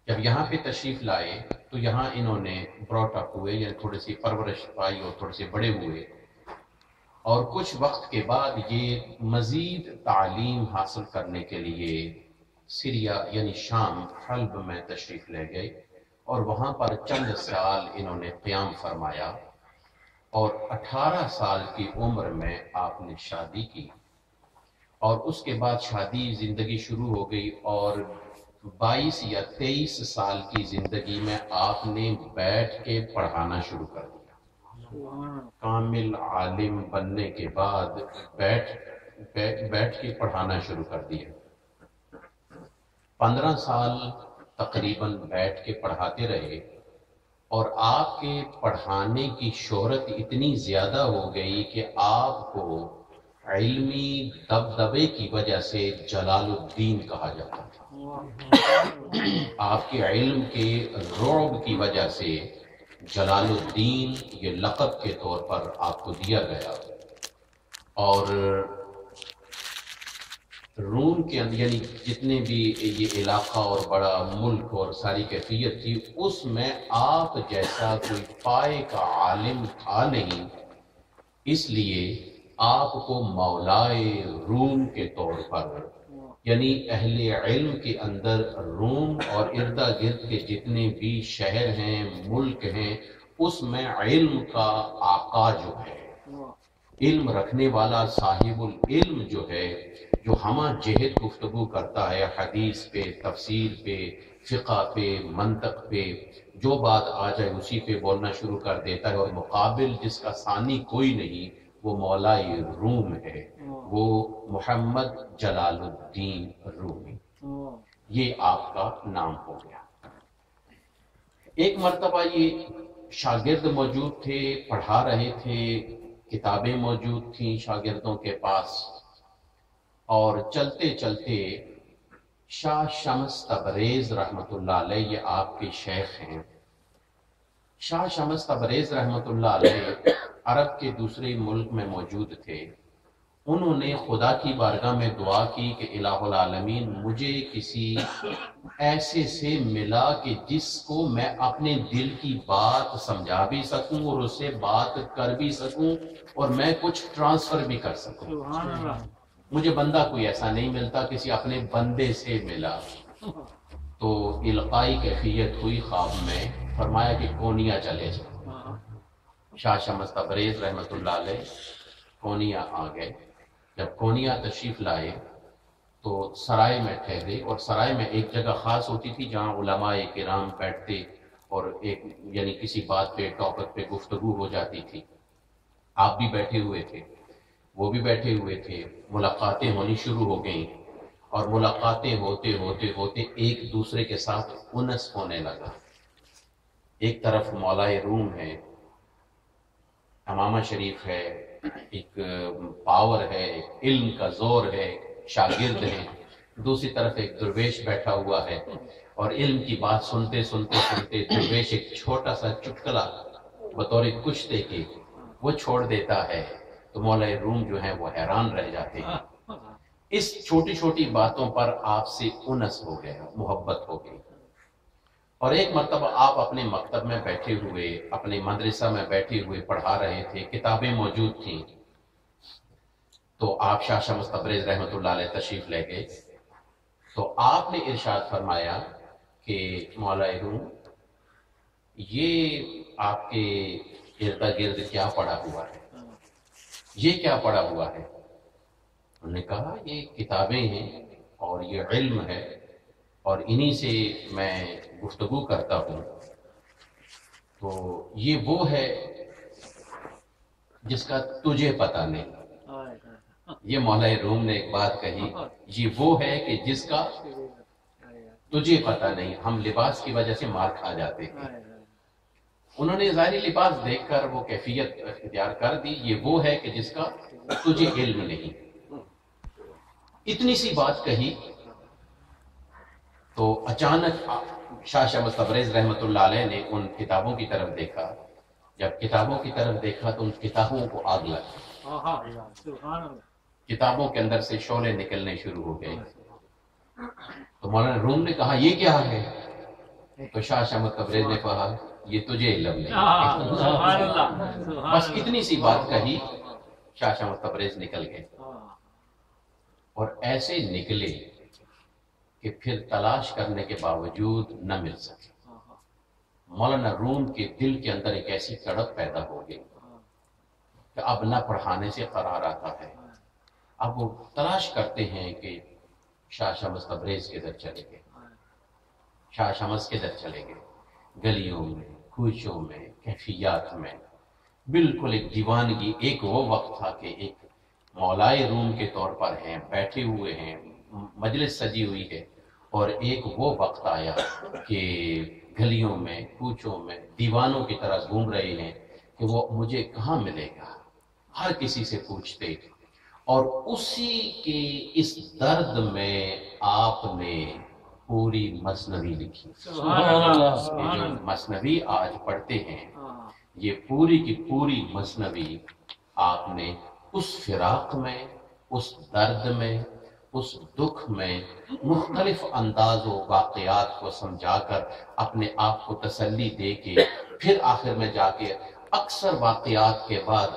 جب یہاں پہ تشریف لائے تو یہاں انہوں نے براٹ اپ ہوئے، یعنی تھوڑی سی پرورش پائی اور تھوڑے سے بڑے ہوئے، اور کچھ وقت کے بعد یہ مزید تعلیم حاصل کرنے کے لیے سیریا یعنی شام حلب میں تشریف لے گئے، اور وہاں پر چند سال انہوں نے قیام فرمایا، اور 18 سال کی عمر میں آپ نے شادی کی، اور اس کے بعد شادی زندگی شروع ہو گئی، اور 22 یا 23 سال کی زندگی میں آپ نے بیٹھ کے پڑھانا شروع کر دیا۔ کامل عالم بننے کے بعد بیٹھ کے پڑھانا شروع کر دیا۔ 15 سال تقریباً بیٹھ کے پڑھاتے رہے، اور آپ کے پڑھانے کی شہرت اتنی زیادہ ہو گئی کہ آپ کو علمی دبدبے کی وجہ سے جلال الدین کہا جاتا تھا۔ آپ کے علم کے رعب کی وجہ سے جلال الدین یہ لقب کے طور پر آپ کو دیا گیا، اور روم کے اندر یعنی جتنے بھی یہ علاقہ اور بڑا ملک اور ساری کیفیت تھی، اس میں آپ جیسا کوئی پائے کا عالم تھا نہیں، اس لیے آپ کو مولائے روم کے طور پر، یعنی اہل علم کے اندر روم اور اردا گرد کے جتنے بھی شہر ہیں، ملک ہیں، اس میں علم کا آقا جو ہے، علم رکھنے والا صاحب العلم جو ہے، جو ہمہ جہت گفتگو کرتا ہے حدیث پہ، تفسیر پہ، فقہ پہ، منطق پہ، جو بات آ جائے اسی پہ بولنا شروع کر دیتا ہے، اور مقابل جس کا ثانی کوئی نہیں، وہ مولائے روم ہے، وہ محمد جلال الدین رومی۔ یہ آپ کا نام ہو گیا۔ ایک مرتبہ یہ شاگرد موجود تھے، پڑھا رہے تھے، کتابیں موجود تھیں شاگردوں کے پاس، اور چلتے چلتے شاہ شمس تبریز رحمۃ اللہ علیہ، یہ آپ کے شیخ ہیں، شاہ شمس تبریز رحمۃ اللہ علیہ عرب کے دوسرے ملک میں موجود تھے۔ انہوں نے خدا کی بارگاہ میں دعا کی کہ الہ العالمین مجھے کسی ایسے سے ملا کہ جس کو میں اپنے دل کی بات سمجھا بھی سکوں اور اس سے بات کر بھی سکوں، اور میں کچھ ٹرانسفر بھی کر سکوں۔ مجھے بندہ کوئی ایسا نہیں ملتا، کسی اپنے بندے سے ملا۔ تو القائی کیفیت ہوئی خواب میں، فرمایا کہ کونیا چلے جاؤ۔ شاہ شمس تبریز رحمۃ اللہ علیہ کونیا آ گئے۔ جب کونیا تشریف لائے تو سرائے میں ٹھہرے، اور سرائے میں ایک جگہ خاص ہوتی تھی جہاں علماء کرام بیٹھتے، اور ایک یعنی کسی بات پہ، ٹاپک پہ گفتگو ہو جاتی تھی۔ آپ بھی بیٹھے ہوئے تھے، وہ بھی بیٹھے ہوئے تھے، ملاقاتیں ہونی شروع ہو گئیں، اور ملاقاتیں ہوتے ہوتے ہوتے ایک دوسرے کے ساتھ انس ہونے لگا۔ ایک طرف مولائے روم ہے، امامہ شریف ہے، ایک پاور ہے، علم کا زور ہے، شاگرد ہیں، دوسری طرف ایک درویش بیٹھا ہوا ہے، اور علم کی بات سنتے سنتے سنتے درویش ایک چھوٹا سا چٹکلا بطور کشتے کے وہ چھوڑ دیتا ہے، تو مولائے روم جو ہیں وہ حیران رہ جاتے ہیں۔ اس چھوٹی چھوٹی باتوں پر آپ سے انس ہو گیا، محبت ہو گئی۔ اور ایک مرتبہ آپ اپنے مکتب میں بیٹھے ہوئے، اپنے مدرسہ میں بیٹھے ہوئے پڑھا رہے تھے، کتابیں موجود تھیں، تو آپ شاہ شمس تبریز رحمۃ اللہ علیہ تشریف لے گئے، تو آپ نے ارشاد فرمایا کہ مولائے روم، یہ آپ کے ارد گرد کیا پڑا ہوا ہے، یہ کیا پڑا ہوا ہے؟ انہوں نے کہا یہ کتابیں ہیں اور یہ علم ہے، اور انہی سے میں گفتگو کرتا ہوں۔ تو یہ وہ ہے جس کا تجھے پتہ نہیں۔ یہ مولائے روم نے ایک بات کہی، یہ وہ ہے کہ جس کا تجھے پتہ نہیں۔ ہم لباس کی وجہ سے مار کھا جاتے ہیں، انہوں نے ظاہری لباس دیکھ کر وہ کیفیت اختیار کر دی، یہ وہ ہے کہ جس کا تجھے علم نہیں۔ اتنی سی بات کہی تو اچانک شاہ شمس تبریز رحمۃ اللہ علیہ نے ان کتابوں کی طرف دیکھا۔ جب کتابوں کی طرف دیکھا تو ان کتابوں کو آگ لگی، کتابوں کے اندر سے شعلے نکلنے شروع ہو گئے۔ تو مولانا روم نے کہا یہ کیا ہے؟ تو شاہ شمس تبریز نے کہا یہ تجھے علم نہیں، سبحان اللہ، بس اتنی سی بات کہی، شاہ شمس تبریز نکل گئے، اور ایسے نکلے کہ پھر تلاش کرنے کے باوجود نہ مل سکے۔ مولانا روم کے دل کے اندر ایک ایسی تڑپ پیدا ہو گئی کہ اب نہ پڑھانے سے قرار آتا ہے، اب وہ تلاش کرتے ہیں کہ شاہ شمس تبریز کدھر چلے گئے، شاہ شمس کدھر چلے گئے، گلیوں میں، کوچوں میں، کیفیات میں، بالکل ایک دیوانگی۔ ایک وہ وقت تھا کہ ایک مولائے روم کے طور پر ہیں، بیٹھے ہوئے ہیں، مجلس سجی ہوئی ہے، اور ایک وہ وقت آیا کہ گلیوں میں، کوچوں میں دیوانوں کی طرح گھوم رہے ہیں کہ وہ مجھے کہاں ملے گا، ہر کسی سے پوچھتے، اور اسی کے اس درد میں آپ نے پوری مثنوی لکھی۔ یہ جو مثنوی آج پڑھتے ہیں، یہ پوری کی پوری مثنوی آپ نے اس فراق میں، اس درد میں، اس دکھ میں مختلف انداز و واقعات کو سمجھا کر اپنے آپ کو تسلی دے کے، پھر آخر میں جا کے اکثر واقعات کے بعد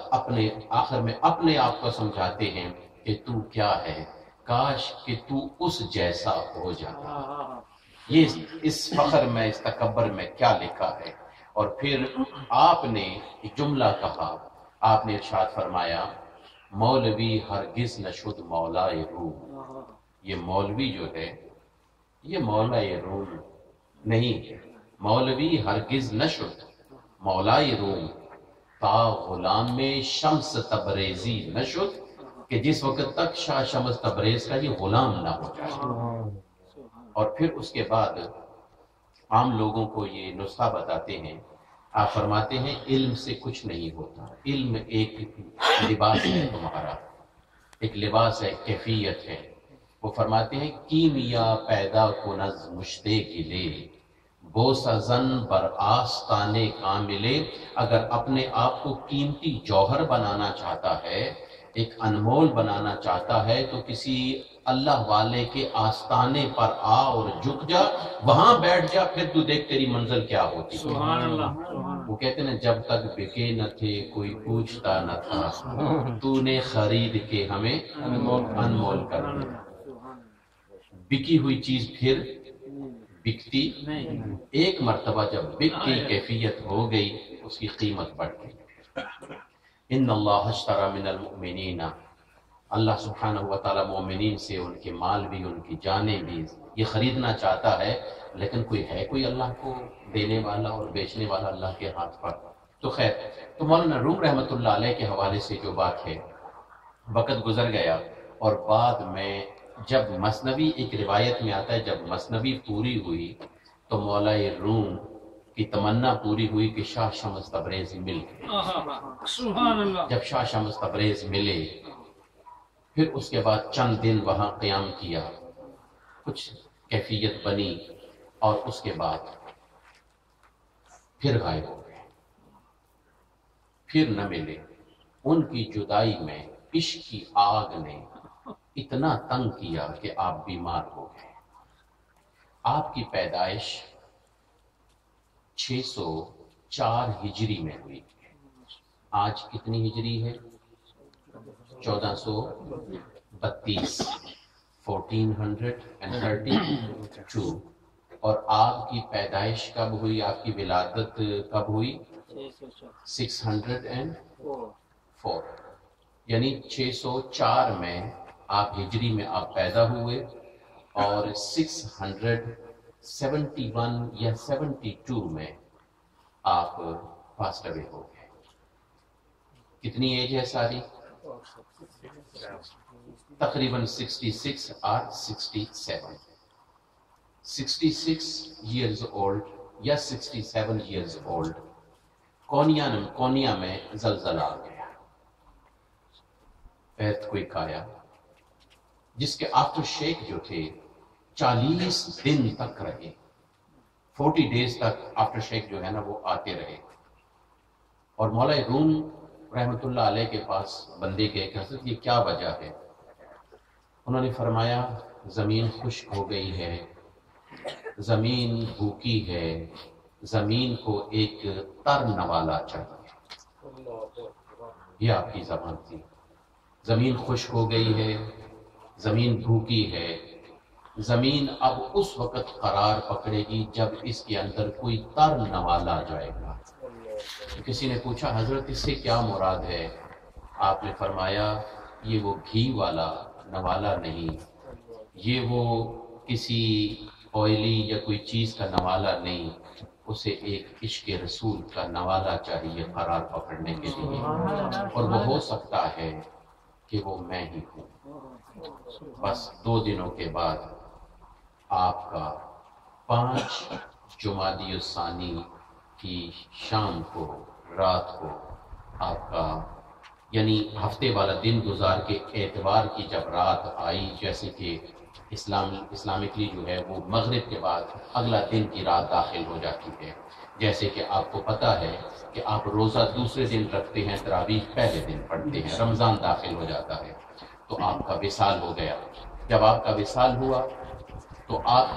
آخر میں اپنے آپ کو سمجھاتے ہیں کہ تو کیا ہے، کاش کہ تو اس جیسا ہو جاتا۔ یہ اس فخر میں، اس تکبر میں کیا لکھا ہے۔ اور پھر آپ نے ایک جملہ کہا، آپ نے ارشاد فرمایا مولوی ہرگز نہ شد مولائے روم۔ یہ مولوی جو ہے یہ مولائے روم نہیں ہے، مولوی ہرگز نہ شد مولائے روم، تا غلام میں شمس تبریزی نہ شد، کہ جس وقت تک شاہ شمس تبریز کا یہ غلام نہ ہو جائے۔ اور پھر اس کے بعد عام لوگوں کو یہ نسخہ بتاتے ہیں، آپ فرماتے ہیں علم سے کچھ نہیں ہوتا، علم ایک لباس ہے تمہارا، ایک لباس ہے، کیفیت ہے۔ وہ فرماتے ہیں کیمیا پیدا کنز مشتے گلے، بوسہ زن بر آستانے کاملے۔ اگر اپنے آپ کو قیمتی جوہر بنانا چاہتا ہے، ایک انمول بنانا چاہتا ہے، تو کسی اللہ والے کے آستانے پر آ اور جھک جا، وہاں بیٹھ جا، پھر تو دیکھ تیری منزل کیا ہوتی ہے۔ سبحان اللہ، وہ کہتے ہیں جب تک بکے نہ تھے کوئی پوچھتا نہ تھا، تو نے خرید کے ہمیں انمول کر دیا۔ بکی ہوئی چیز پھر بکتی ایک مرتبہ جب بک کی کیفیت ہو گئی، اس کی قیمت بڑھ گئی۔ ان اللہ اشتری من المؤمنین، اللہ سبحانہ و تعالی مومنین سے ان کے مال بھی، ان کی جانیں بھی یہ خریدنا چاہتا ہے، لیکن کوئی اللہ کو دینے والا اور بیچنے والا اللہ کے ہاتھ پر؟ تو خیر، تو مولانا روم رحمۃ اللہ علیہ کے حوالے سے جو بات ہے، وقت گزر گیا، اور بعد میں جب مثنوی، ایک روایت میں آتا ہے جب مثنوی پوری ہوئی تو مولائے روم کی تمنا پوری ہوئی کہ شاہ شمس تبریز مل گئے۔ سبحان اللہ، جب شاہ شمس تبریز ملے، پھر اس کے بعد چند دن وہاں قیام کیا، کچھ کیفیت بنی، اور اس کے بعد پھر غائب ہو گئے، پھر نہ ملے۔ ان کی جدائی میں عشق کی آگ نے اتنا تنگ کیا کہ آپ بیمار ہو گئے۔ آپ کی پیدائش 604 ہجری میں ہوئی، آج کتنی ہجری ہے؟ 1432، 1432۔ اور آپ کی پیدائش کب ہوئی، آپ کی ولادت کب ہوئی؟ 604، یعنی 604 میں آپ ہجری میں آپ پیدا ہوئے، اور 671 یا 72 میں آپ پاسڈ اوے ہو گئے۔ کتنی ایج ہے ساری؟ تقریباً 66 اور 67، 66 ایئرز اولڈ یا 67 ایئرز اولڈ۔ کونیا میں زلزلہ آ گیا، ایرتھ کوئک آیا، جس کے آفٹر شیک جو تھے 40 دن تک رہے، 40 ڈیز تک آفٹر شیک جو ہے نا وہ آتے رہے۔ اور مولا روم رحمۃ اللہ علیہ کے پاس بندے گئے کہ حضرت یہ کیا وجہ ہے؟ انہوں نے فرمایا زمین خشک ہو گئی ہے، زمین بھوکی ہے، زمین کو ایک تر نوالا چاہیے، یہ آپ کی زبان تھی۔ زمین خشک ہو گئی ہے، زمین بھوکی ہے، زمین اب اس وقت قرار پکڑے گی جب اس کے اندر کوئی تر نوالا جائے گا۔ کسی نے پوچھا حضرت اس سے کیا مراد ہے؟ آپ نے فرمایا یہ وہ گھی والا نوالا نہیں، یہ وہ کسی آئلی یا کوئی چیز کا نوالا نہیں، اسے ایک عشق رسول کا نوالا چاہیے قرار پکڑنے کے لیے، اور وہ ہو سکتا ہے کہ وہ میں ہی ہوں۔ بس 2 دنوں کے بعد آپ کا 5 جمادی الثانی کی شام کو، رات کو، آپ کا یعنی ہفتے والا دن گزار کے اتوار کی جب رات آئی، جیسے کہ اسلامکلی جو ہے وہ مغرب کے بعد اگلا دن کی رات داخل ہو جاتی ہے، جیسے کہ آپ کو پتہ ہے کہ آپ روزہ دوسرے دن رکھتے ہیں، تراویح پہلے دن پڑھتے ہیں، رمضان داخل ہو جاتا ہے، تو آپ کا وصال ہو گیا۔ جب آپ کا وصال ہوا تو آپ